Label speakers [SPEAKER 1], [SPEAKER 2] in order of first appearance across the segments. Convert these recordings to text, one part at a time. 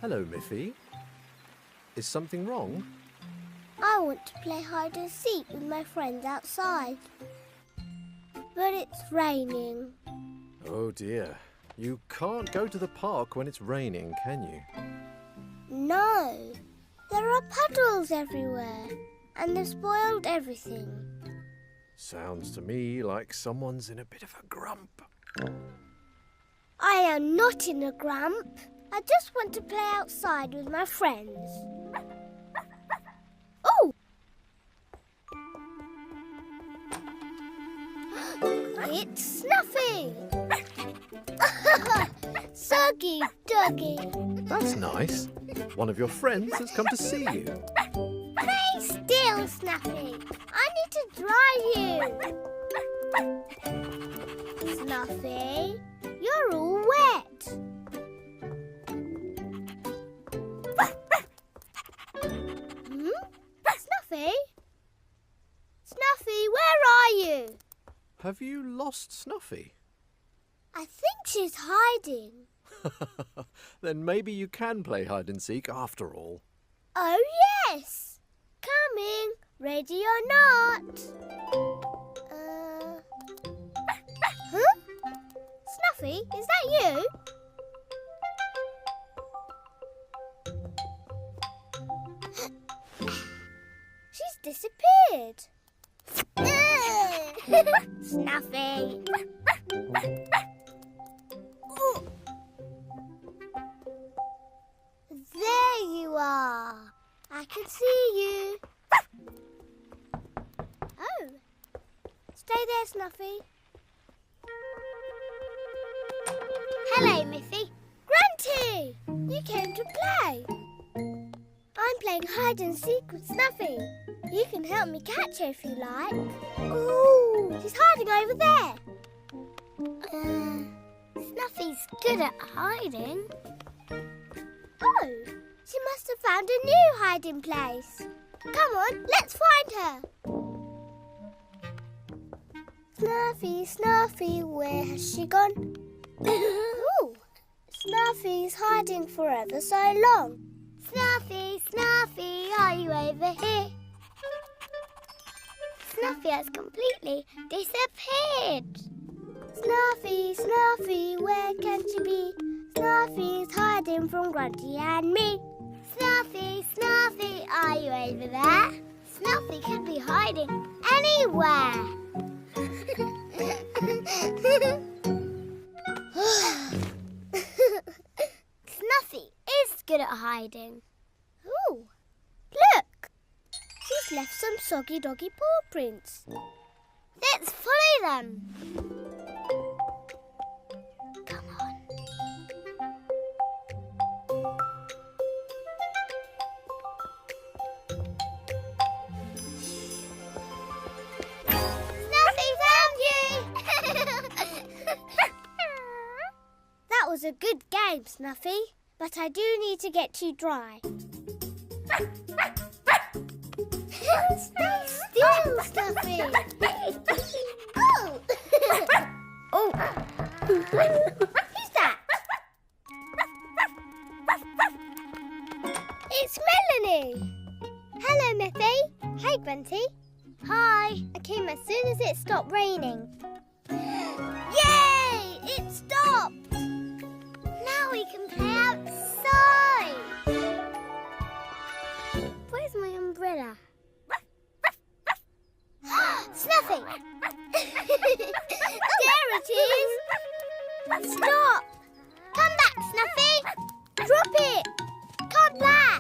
[SPEAKER 1] Hello, Miffy. Is something wrong?
[SPEAKER 2] I want to play hide and seek with my friends outside. But it's raining.
[SPEAKER 1] Oh dear. You can't go to the park when it's raining, can you?
[SPEAKER 2] No. There are puddles everywhere. And they've spoiled everything.
[SPEAKER 1] Sounds to me like someone's in a bit of a grump.
[SPEAKER 2] I am not in a grump. I just want to play outside with my friends. Oh! It's Snuffy! Soggy Doggy.
[SPEAKER 1] That's nice. One of your friends has come to see you.
[SPEAKER 2] Stay still, Snuffy. I need to dry you. Snuffy, you're all wet. Snuffy? Snuffy, where are you?
[SPEAKER 1] Have you lost Snuffy?
[SPEAKER 2] I think she's hiding.
[SPEAKER 1] Then maybe you can play hide and seek after all.
[SPEAKER 2] Oh, yes. Coming, ready or not. Huh? Snuffy, is that you? She's disappeared. Snuffy. There you are. I can see you. Oh. Stay there, Snuffy. Hello, Miffy. Grunty! You came to play. I'm playing hide and seek with Snuffy. You can help me catch her if you like. Ooh, she's hiding over there. Snuffy's good at hiding. Oh, she must have found a new hiding place. Come on, let's find her. Snuffy, Snuffy, where has she gone? Ooh, Snuffy's hiding forever so long. Snuffy, Snuffy, are you over here? Snuffy has completely disappeared. Snuffy, Snuffy, where can she be? Snuffy's hiding from Grunty and me. Snuffy, Snuffy, are you over there? Snuffy could be hiding anywhere. Snuffy is good at hiding. Ooh, look! She's left some soggy doggy paw prints. Let's follow them. Come on. Snuffy found you! That was a good game, Snuffy, but I do need to get you dry. Stay still, Snuffy. Oh! Oh! Who's that? It's Melanie. Hello, Miffy. Hey, Grunty. Hi. I came as soon as it stopped raining. Yay! It stopped. Now we can play outside. Where's my umbrella? Snuffy! There it is! Stop! Come back, Snuffy! Drop it! Come back!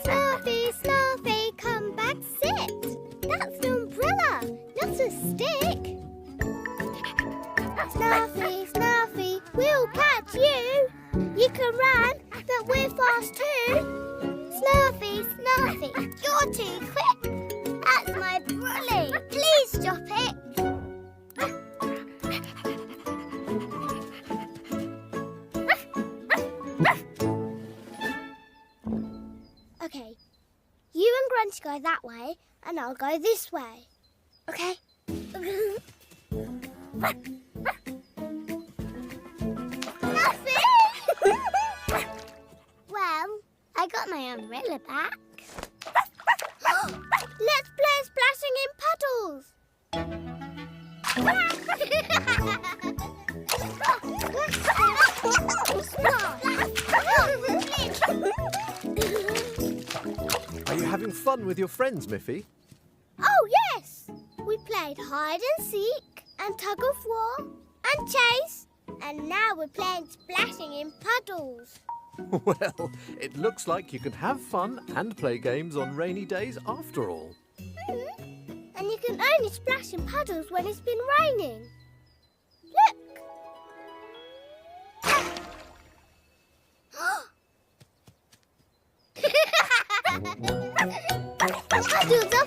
[SPEAKER 2] Snuffy, Snuffy, come back, sit! That's an umbrella, not a stick! Snuffy, Snuffy, we'll catch you! You can run, but we're fast too! Snuffy, Snuffy, you're too quick! That's my brolly! Please stop it! Okay, you and Grunty go that way, and I'll go this way. Okay? Snuffy! paddler back. Let's play splashing in puddles.
[SPEAKER 1] Are you having fun with your friends, Miffy?
[SPEAKER 2] Oh, yes. We played hide and seek and tug of war and chase. And now we're playing splashing in puddles.
[SPEAKER 1] Well, it looks like you can have fun and play games on rainy days after all.
[SPEAKER 2] And you can only splash in puddles when it's been raining. Look! Puddles are